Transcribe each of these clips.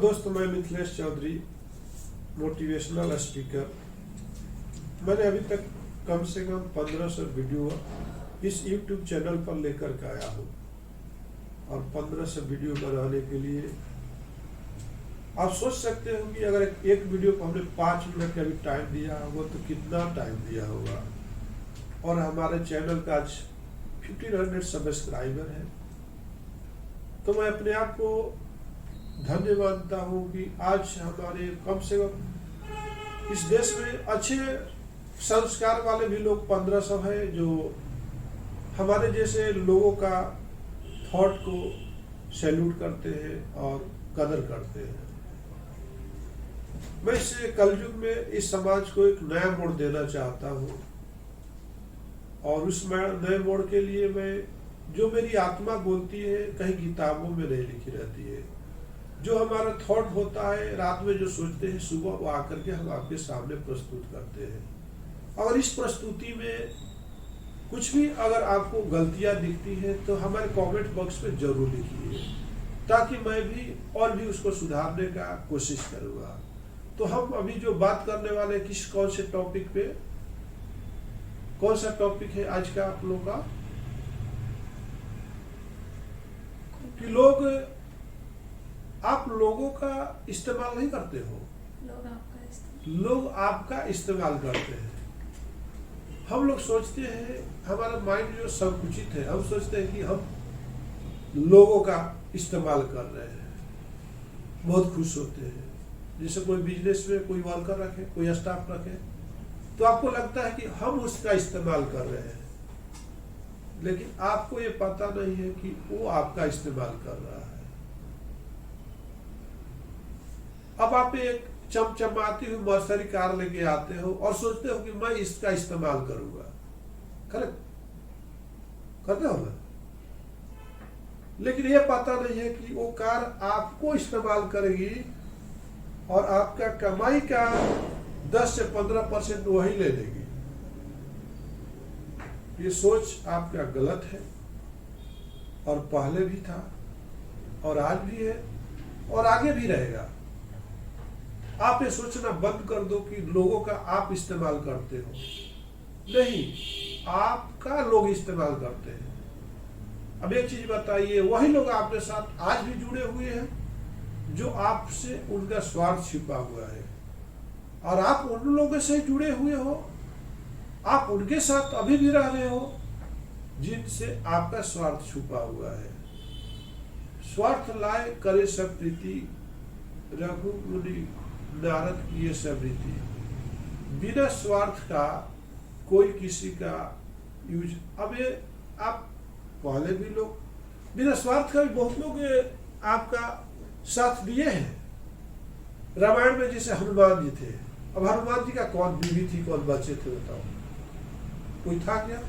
दोस्तों, मैं Mithilesh Chaudhary, motivational speaker. मैंने अभी तक कम से कम 1500 वीडियो इस YouTube चैनल पर लेकर के आया हूँ और 1500 वीडियो बनाने के लिए आप सोच सकते हो कि अगर एक वीडियो को हमने 5 मिनट का भी टाइम दिया होगा तो कितना टाइम दिया होगा। और हमारे चैनल का आज 1500 सब्सक्राइबर है, तो मैं अपने आप को धन्य मानता हूँ कि आज हमारे कम से कम इस देश में अच्छे संस्कार वाले भी लोग 1500 है, जो हमारे जैसे लोगों का थॉट को सैल्यूट करते हैं और कदर करते हैं। मैं इस कलयुग में इस समाज को एक नया मोड़ देना चाहता हूँ और उस नए मोड़ के लिए मैं जो मेरी आत्मा बोलती है कहीं किताबों में नहीं लिखी रहती है, जो हमारा थॉट होता है रात में जो सोचते हैं सुबह वो आकर के हम आपके सामने प्रस्तुत करते हैं। और इस प्रस्तुति में कुछ भी अगर आपको गलतियां दिखती है तो हमारे कमेंट बॉक्स में जरूर लिखिए, ताकि मैं भी और भी उसको सुधारने का कोशिश करूँगा। तो हम अभी जो बात करने वाले कौन से टॉपिक पे, कौन सा टॉपिक है आज का आप लोगों का, कि आप लोगों का इस्तेमाल नहीं करते हो, लोग आपका इस्तेमाल करते हैं। हम लोग सोचते हैं, हमारा माइंड जो संकुचित है, हम सोचते हैं कि हम लोगों का इस्तेमाल कर रहे हैं, बहुत खुश होते हैं। जैसे कोई बिजनेस में कोई वर्कर रखे, कोई स्टाफ रखे, तो आपको लगता है कि हम उसका इस्तेमाल कर रहे हैं, लेकिन आपको ये पता नहीं है कि वो आपका इस्तेमाल कर रहा है। अब आप एक चमचमाती हुई मर्सरी कार लेके आते हो और सोचते हो कि मैं इसका इस्तेमाल करूंगा, करेक्ट करते हो ना? लेकिन ये पता नहीं है कि वो कार आपको इस्तेमाल करेगी और आपका कमाई का 10 से 15% वही ले लेगी। ये सोच आपका गलत है और पहले भी था और आज भी है और आगे भी रहेगा। आप ये सोचना बंद कर दो कि लोगों का आप इस्तेमाल करते हो, नहीं, आपका लोग इस्तेमाल करते हैं। अब एक चीज बताइए, वही लोग आपके साथ आज भी जुड़े हुए हैं जो आपसे उनका स्वार्थ छिपा हुआ है, और आप उन लोगों से जुड़े हुए हो, आप उनके साथ अभी भी रह रहे हो जिनसे आपका स्वार्थ छुपा हुआ है। स्वार्थ लाए करे सब प्रीति, रघु मुनि नारद की ये सब रीति। बिना स्वार्थ का कोई किसी का यूज। अब ये आप पहले भी लोग बिना स्वार्थ का भी बहुत लोग आपका साथ दिए हैं। रामायण में जैसे हनुमान जी थे, अब हनुमान जी का कौन बीवी थी, कौन बच्चे थे, बताओ, कोई था क्या?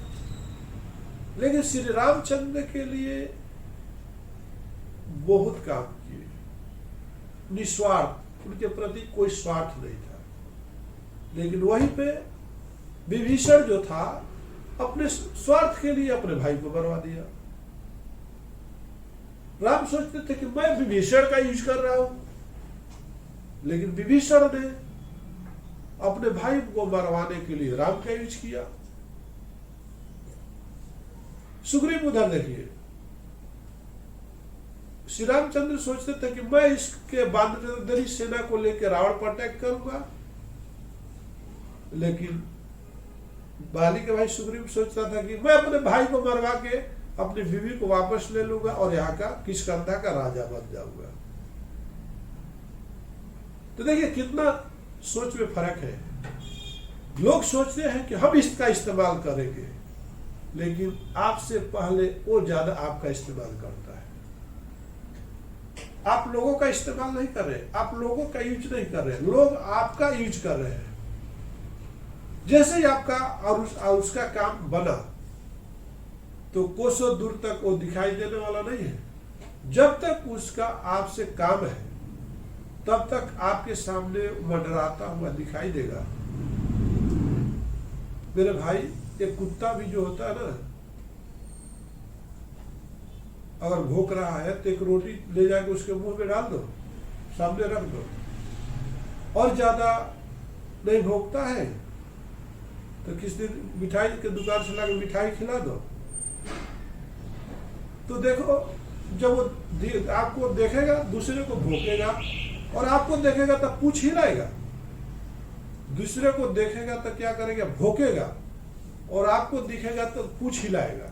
लेकिन श्री रामचंद्र के लिए बहुत काम किए, निस्वार्थ, उनके प्रति कोई स्वार्थ नहीं था। लेकिन वहीं पे विभीषण जो था, अपने स्वार्थ के लिए अपने भाई को मरवा दिया। राम सोचते थे कि मैं विभीषण का यूज कर रहा हूं, लेकिन विभीषण ने अपने भाई को मरवाने के लिए राम का यूज किया। सुग्रीव उधर देखिए, श्री रामचंद्र सोचते थे कि मैं इसके बांधरी सेना को लेकर रावण पर अटैक करूंगा, लेकिन बाली के भाई सुग्रीव सोचता था कि मैं अपने भाई को मरवा के अपनी बीवी को वापस ले लूंगा और यहाँ का किष्किंधा का राजा बन जाऊंगा। तो देखिए कितना सोच में फर्क है। लोग सोचते हैं कि हम इसका इस्तेमाल करेंगे, लेकिन आपसे पहले वो ज्यादा आपका इस्तेमाल करता है। आप लोगों का इस्तेमाल नहीं कर रहे, आप लोगों का यूज नहीं कर रहे, लोग आपका यूज कर रहे हैं। जैसे ही आपका और उसका काम बना तो कोसों दूर तक वो दिखाई देने वाला नहीं है। जब तक उसका आपसे काम है तब तक आपके सामने मंडराता हुआ दिखाई देगा। मेरे भाई, एक कुत्ता भी जो होता है ना, अगर भूख रहा है तो एक रोटी ले जाके उसके मुंह में डाल दो, सामने रख दो, और ज्यादा नहीं भोगता है तो किस दिन मिठाई के दुकान से लाकर मिठाई खिला दो। तो देखो, जब वो आपको देखेगा दूसरे को भोंकेगा, और आपको देखेगा तब पूछ हिलाएगा। दूसरे को देखेगा तो क्या करेगा, भोंकेगा, और आपको दिखेगा तो पूछ हिलाएगा।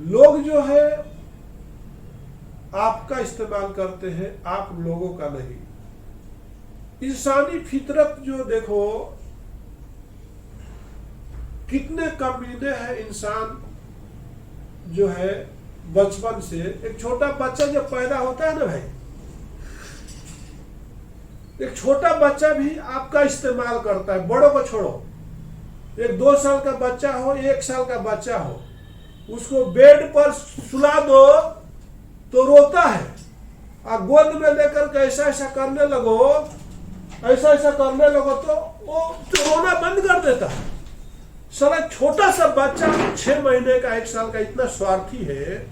लोग जो है आपका इस्तेमाल करते हैं, आप लोगों का नहीं। इंसानी फितरत जो देखो, कितने कमीने हैं इंसान जो है बचपन से। एक छोटा बच्चा जब पैदा होता है ना भाई, एक छोटा बच्चा भी आपका इस्तेमाल करता है, बड़ों को छोड़ो। एक 2 साल का बच्चा हो, 1 साल का बच्चा हो, उसको बेड पर सुला दो तो रोता है, और गोद में लेकर के ऐसा ऐसा करने लगो, ऐसा ऐसा करने लगो तो वो रोना बंद कर देता है। साला छोटा सा बच्चा 6 महीने का, 1 साल का इतना स्वार्थी है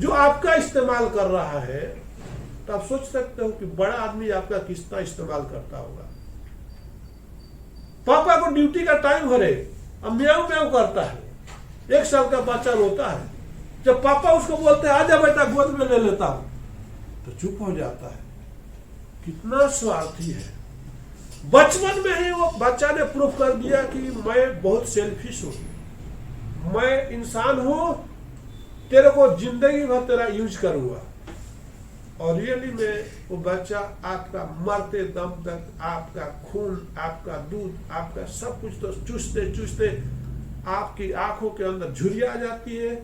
जो आपका इस्तेमाल कर रहा है। तो आप सोच सकते हो कि बड़ा आदमी आपका कितना इस्तेमाल करता होगा। पापा को ड्यूटी का टाइम हो रहे, अब म्याऊं म्याऊं करता है, 1 साल का बच्चा रोता है। जब पापा उसको बोलते हैं आजा बेटा गोद में ले लेता हूं, तो चुप हो जाता है। कितना स्वार्थी है। बचपन में ही वो बच्चा ने प्रूफ कर दिया कि मैं बहुत सेल्फिश हूं, मैं इंसान हूं, तेरे को जिंदगी भर तेरा यूज करूंगा। और रियली में वो बच्चा आपका मरते दम तक आपका खून, आपका दूध, आपका सब कुछ तो चूसते चूसते आपकी आंखों के अंदर झुर्रियां आ जाती है,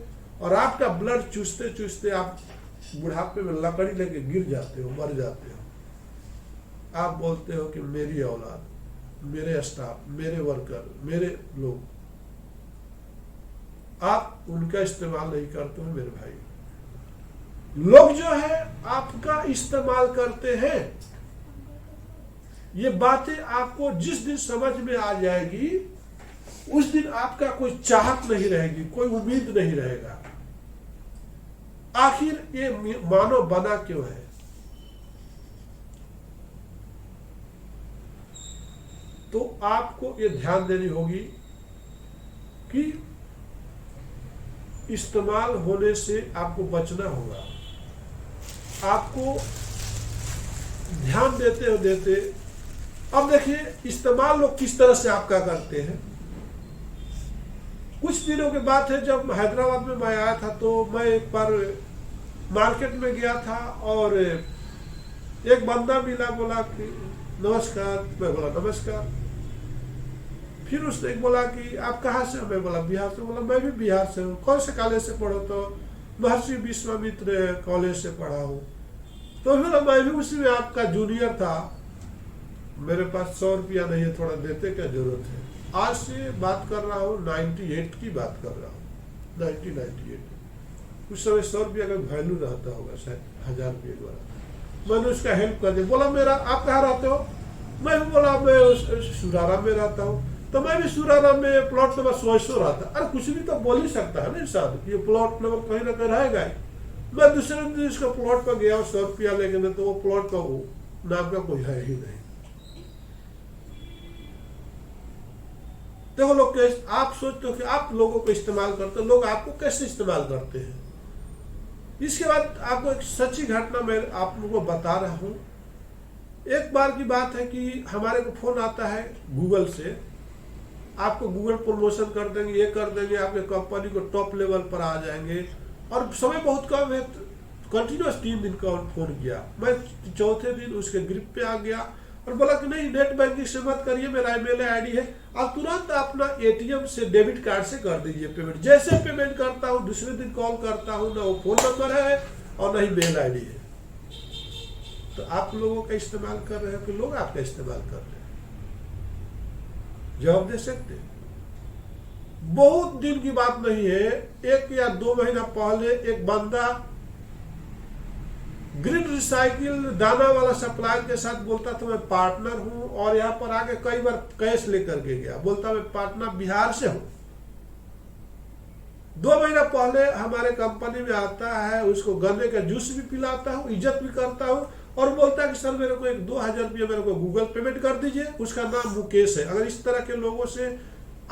और आपका ब्लड चूसते चूसते आप बुढ़ापे में लकड़ी लेके गिर जाते हो, मर जाते हो। आप बोलते हो कि मेरी औलाद, मेरे स्टाफ, मेरे वर्कर, मेरे लोग, आप उनका इस्तेमाल नहीं करते हो मेरे भाई। लोग जो है आपका इस्तेमाल करते हैं। ये बातें आपको जिस दिन समझ में आ जाएगी, उस दिन आपका कोई चाहत नहीं रहेगी, कोई उम्मीद नहीं रहेगा। आखिर ये मानव बना क्यों है? तो आपको ये ध्यान देनी होगी कि इस्तेमाल होने से आपको बचना होगा। आपको ध्यान देते अब देखिए इस्तेमाल लोग किस तरह से आपका करते हैं। कुछ दिनों के बाद है जब हैदराबाद में मैं आया था, तो मैं एक बार मार्केट में गया था और एक बंदा मिला, बोला कि नमस्कार। मैं बोला नमस्कार। फिर उसने बोला कि आप कहाँ से? मैं बोला बिहार से। बोला मैं भी बिहार से हूँ। कौन से कॉलेज से पढ़ो? तो महर्षि विश्वामित्र कॉलेज से पढ़ा हूँ। तो फिर मैं भी उसी में आपका जूनियर था। मेरे पास 100 रुपया नहीं है, थोड़ा देते क्या जरूरत है। आज से बात कर रहा हूँ 98 की बात कर रहा हूँ, 1998। उस समय 100 रुपया का वैल्यू रहता होगा, शायद 1000 रुपये द्वारा। मैंने उसका हेल्प कर दिया। बोला मेरा आप कहाँ रहते हो? मैं भी बोला मैं सुरारा में रहता हूँ। तो मैं भी सुरारा में प्लॉट नंबर 100 रहता। अरे कुछ भी तो बोल ही सकता है ना इंसान, ये प्लॉट नंबर कहीं ना कहीं रहेगा ही। मैं दूसरे दिन इसका प्लॉट पर गया 100 रुपया लेके, तो वो प्लॉट का नाम का कोई है ही नहीं। देखो लोग, आप सोचते हो कि आप लोगों को इस्तेमाल करते हो, लोग आपको कैसे इस्तेमाल करते हैं। इसके बाद आपको एक सच्ची घटना मैं आप लोगों को बता रहा हूं। एक बार की बात है कि हमारे को फोन आता है गूगल से, आपको गूगल प्रमोशन कर देंगे, ये कर देंगे, आपके कंपनी को टॉप लेवल पर आ जाएंगे। और समय बहुत कम है, कंटिन्यूस 3 दिन का फोन किया। मैं चौथे दिन उसके ग्रुप पे आ गया और बोला कि नहीं, नेट बैंकिंग से मत करिए, मेरा ईमेल आईडी है, आप तुरंत अपना एटीएम से डेबिट कार्ड से कर दीजिए पेमेंट। जैसे पेमेंट करता हूँ दूसरे दिन कॉल करता हूँ, ना वो फोन नंबर है और ना ही मेल आईडी है। तो आप लोगों का इस्तेमाल कर रहे हैं कि लोग आपका इस्तेमाल कर रहे हैं? जवाब दे सकते हैं? बहुत दिन की बात नहीं है, 1 या 2 महीना पहले एक बंदा ग्रीन रिसाइकिल दाना वाला सप्लायर के साथ बोलता था मैं पार्टनर हूं, और यहाँ पर आके कई बार कैश लेकर के गया, बोलता मैं पार्टनर बिहार से हूं। 2 महीना पहले हमारे कंपनी में आता है, उसको गन्ने का जूस भी पिलाता हूँ, इज्जत भी करता हूँ, और बोलता है कि सर मेरे को एक 2000 रुपया मेरे को गूगल पेमेंट कर दीजिए, उसका नाम मुकेश है। अगर इस तरह के लोगों से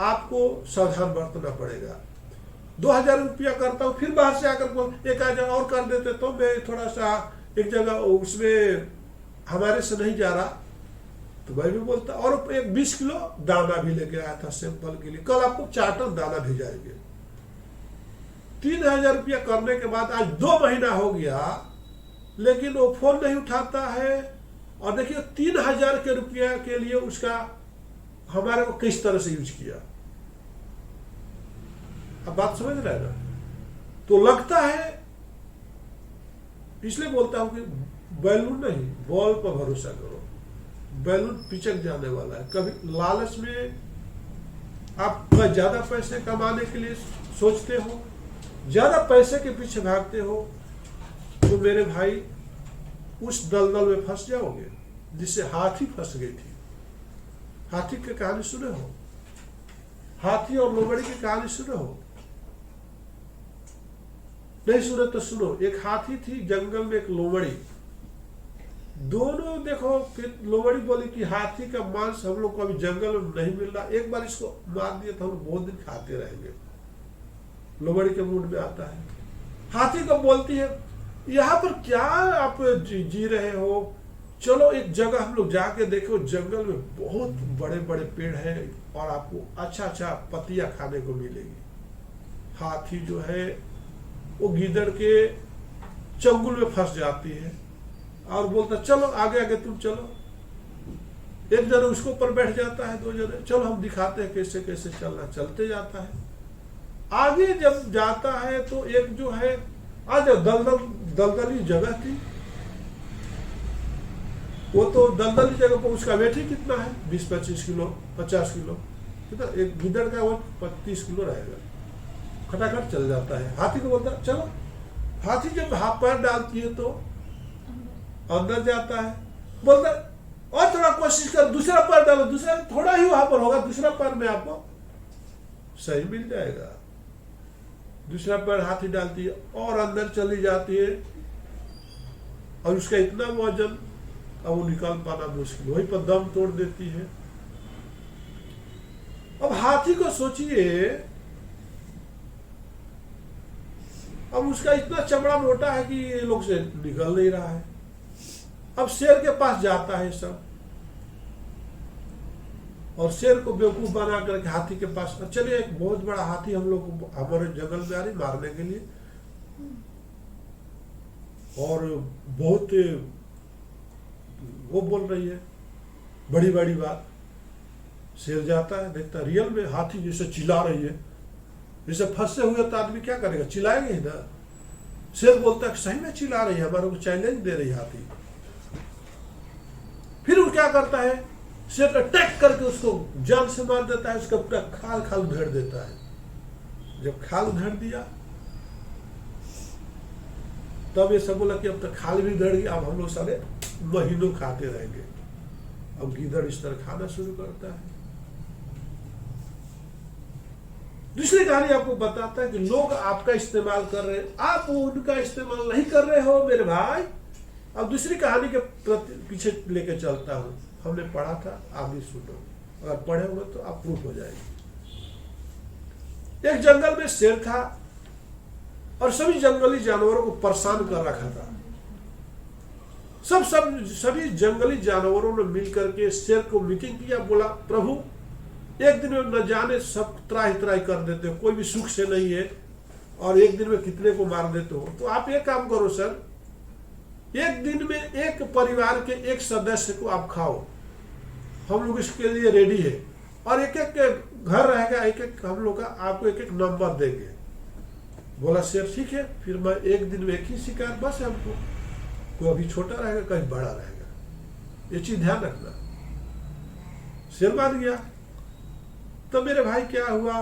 आपको सावधान बरतना पड़ेगा। 2000 रुपया करता हूँ, फिर बाहर से आकर बोल 1000 और कर देते तो मैं थोड़ा सा एक जगह उसमें हमारे से नहीं जा रहा, तो मैं भी बोलता। और एक 20 किलो दाना भी लेके आया था सैंपल के लिए, कल आपको 4 टन दाना भेजाएंगे। 3000 रुपया करने के बाद आज 2 महीना हो गया, लेकिन वो फोन नहीं उठाता है। और देखिए 3000 के रुपया के लिए उसका हमारे को किस तरह से यूज किया। अब बात समझ रहे हैं ना? तो लगता है, इसलिए बोलता हूं कि बैलून नहीं, बॉल पर भरोसा करो। बैलून पिचक जाने वाला है। कभी लालच में आप ज्यादा पैसे कमाने के लिए सोचते हो, ज्यादा पैसे के पीछे भागते हो, तो मेरे भाई उस दलदल में फंस जाओगे जिससे हाथी फंस गई थी। हाथी की कहानी सुने हो? हाथी और लोमड़ी की कहानी सुने हो? नहीं सुने तो सुनो। एक हाथी थी, जंगल में एक लोमड़ी। दोनों देखो, फिर लोमड़ी बोली कि हाथी का मांस हम लोग को अभी जंगल में नहीं मिल रहा, एक बार इसको मार दिया तो हम बहुत दिन खाते रहेंगे। लोमड़ी के मूड में आता है। हाथी को बोलती है, यहाँ पर क्या आप जी रहे हो, चलो एक जगह हम लोग जाके देखो, जंगल में बहुत बड़े बड़े पेड़ हैं और आपको अच्छा अच्छा पत्तियां खाने को मिलेगी। हाथी जो है वो गीदड़ के चंगुल में फंस जाती है और बोलता चलो आगे आगे तुम चलो। एक जने उसके ऊपर बैठ जाता है, 2 जने चलो हम दिखाते हैं कैसे कैसे चलना। चलते जाता है। आगे जब जाता है तो एक जो है आज दलदली जगह थी। वो तो दलदली जगह पर उसका वेट ही कितना है, 20-25 किलो 50 किलो कितना। एक गिद्दड़ का वो 30 किलो रहेगा। खटाखट चल जाता है। हाथी को बोलता चलो। हाथी जब हाथ पैर डालती है तो अंदर जाता है, बोलता और थोड़ा कोशिश कर, दूसरा पैर डालो, दूसरा थोड़ा ही वहां पर होगा, दूसरा पैर में आपको सही मिल जाएगा। दूसरा पैर हाथी डालती है और अंदर चली जाती है, और उसका इतना वजन अब वो निकाल पाना मुश्किल, वहीं पर दम तोड़ देती है। अब हाथी को सोचिए, अब उसका इतना चमड़ा मोटा है कि ये लोग से निकल नहीं रहा है। अब शेर के पास जाता है सब, और शेर को बेवकूफ बना करके हाथी के पास, चलिए एक बहुत बड़ा हाथी हम लोग हमारे जंगल में आ रही मारने के लिए, और बहुत वो बोल रही है बड़ी बड़ी बात। शेर जाता है, देखता रियल में हाथी जैसे चिल्ला रही है, जैसे फंसे हुए तो आदमी क्या करेगा, चिल्लाएंगे ही ना। शेर बोलता है सही में चिल्ला रही है, हमारे को चैलेंज दे रही है हाथी। फिर वो क्या करता है, शेर अटैक करके उसको जान से मार देता है, उसका पूरा खाल खाल उधेड़ देता है। जब खाल उधेड़ दिया तब ये सब बोला कि अब तक खाल भी उधेड़ गया, अब हम लोग सारे महीनों खाते रहेंगे। अब गिद्दड़ इस तरह खाना शुरू करता है। दूसरी कहानी आपको बताता है कि लोग आपका इस्तेमाल कर रहे हैं, आप उनका इस्तेमाल नहीं कर रहे हो मेरे भाई। अब दूसरी कहानी के पीछे लेके चलता हूं, हमने पढ़ा था, आप भी सुनो, अगर पढ़े हुए तो आप प्रूफ हो जाएगी। एक जंगल में शेर था और सभी जंगली जानवरों को परेशान कर रखा था। सभी जंगली जानवरों ने मिलकर के शेर को मीटिंग किया, बोला प्रभु एक दिन में न जाने सब त्राही त्राही कर देते हो, कोई भी सुख से नहीं है, और एक दिन में कितने को मार देते हो। तो आप एक काम करो सर, एक दिन में एक परिवार के एक सदस्य को आप खाओ, हम लोग इसके लिए रेडी है, और एक एक के घर रहेगा, एक एक हम लोग का आपको एक एक नंबर देंगे। बोला शेर ठीक है, फिर मैं एक दिन में एक ही शिकार बस है हमको, कोई अभी छोटा रहेगा कहीं बड़ा रहेगा, ये चीज ध्यान रखना। शेर मान गया। तो मेरे भाई क्या हुआ,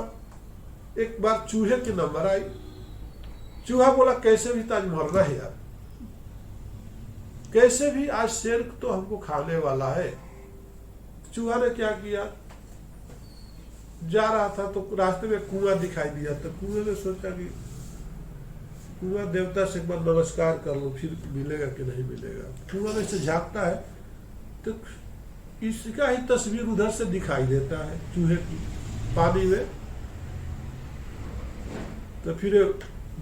एक बार चूहे की नंबर आई। चूहा बोला कैसे भी तो आज मरना है यार, कैसे भी आज शेर तो हमको खाने वाला है। चूहा ने क्या किया, जा रहा था तो रास्ते में कुआं दिखाई दिया, तो कुएं में सोचा कि कुआं देवता से एक बार नमस्कार कर लो, फिर मिलेगा कि नहीं मिलेगा। कुआं में से झांकता है तो इसका ही तस्वीर उधर से दिखाई देता है, चूहे की पानी में। तो फिर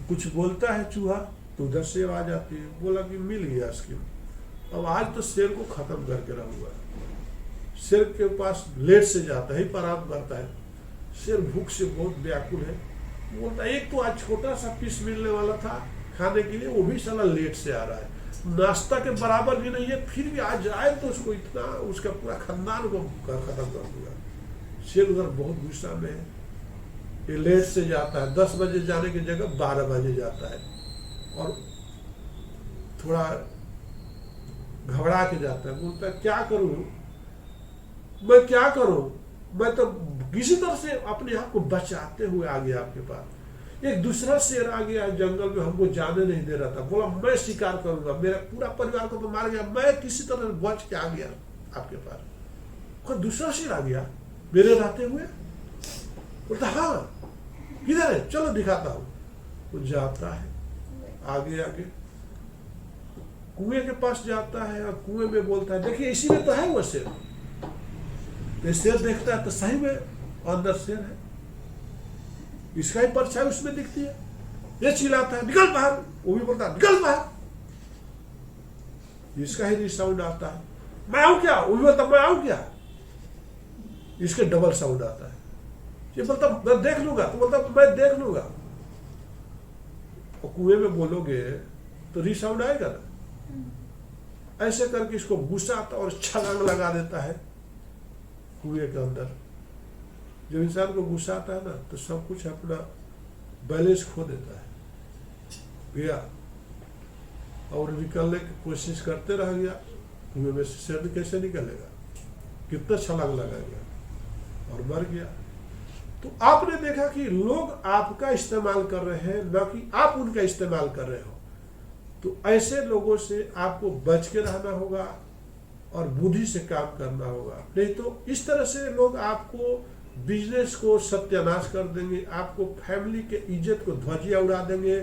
कुछ बोलता है चूहा, तो उधर से आवाज आती है, बोला कि मिल गया इसकी। अब आज तो शेर को खत्म करके रहूंगा। शेर के पास लेट से जाता है, आराम करता है। शेर भूख से बहुत व्याकुल है, बोलता है एक तो आज छोटा सा पीस मिलने वाला था खाने के लिए, वो भी साला लेट से आ रहा है, नाश्ता के बराबर भी नहीं है, फिर भी आज आए तो उसको इतना, उसका पूरा खानदान को खत्म कर दूंगा। शेर उधर बहुत गुस्सा में है, ये लेट से जाता है, 10 बजे जाने की जगह 12 बजे जाता है और थोड़ा घबरा के जाता है। बोलता है क्या करूं मैं, क्या करूं मैं, तो किसी तरह से अपने आप को बचाते हुए आ गया आपके पास। एक दूसरा शेर आ गया जंगल में, हमको जाने नहीं दे रहा था, बोला मैं शिकार करूंगा, मेरा पूरा परिवार को तो मार गया, मैं किसी तरह बच के आ गया आपके पास। और दूसरा शेर आ गया मेरे रहते हुए, बोलता हाँ किधर है, चलो दिखाता हूं। वो जाता है आगे आगे कुएं के पास जाता है और कुएं में बोलता है देखिए इसी में तो है वो शेर। तो शेर देखता है तो सही में अंदर शेर है, इसका ही परछाई उसमें दिखती है। ये चिल्लाता है निकल बाहर, वो भी बोलता है निकल बाहर, इसका ही साउंड आता है, मैं आऊं क्या, वो भी बोलता मैं आऊं क्या, इसके डबल साउंड आता है। ये बोलता मैं देख लूंगा, तो बोलता मैं देख लूंगा। और कुएं में बोलोगे तो रिसाउंड आएगा ना। ऐसे करके इसको गुस्सा आता और छलांग लगा देता है कुएं के अंदर। जब इंसान को गुस्सा आता है ना तो सब कुछ अपना बैलेंस खो देता है, गया और निकलने की कोशिश करते रह गया। कुएं में से कैसे निकलेगा, कितना छलांग लगाएगा और मर गया। तो आपने देखा कि लोग आपका इस्तेमाल कर रहे हैं, न कि आप उनका इस्तेमाल कर रहे हो। तो ऐसे लोगों से आपको बच के रहना होगा और बुद्धि से काम करना होगा, नहीं तो इस तरह से लोग आपको बिजनेस को सत्यानाश कर देंगे, आपको फैमिली के इज्जत को ध्वजिया उड़ा देंगे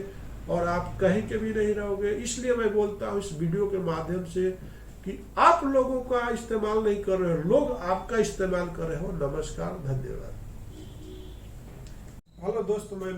और आप कहीं के भी नहीं रहोगे। इसलिए मैं बोलता हूँ इस वीडियो के माध्यम से कि आप लोगों का इस्तेमाल नहीं कर रहे हो, लोग आपका इस्तेमाल कर रहे हो। नमस्कार, धन्यवाद। हेलो दोस्तों, मैं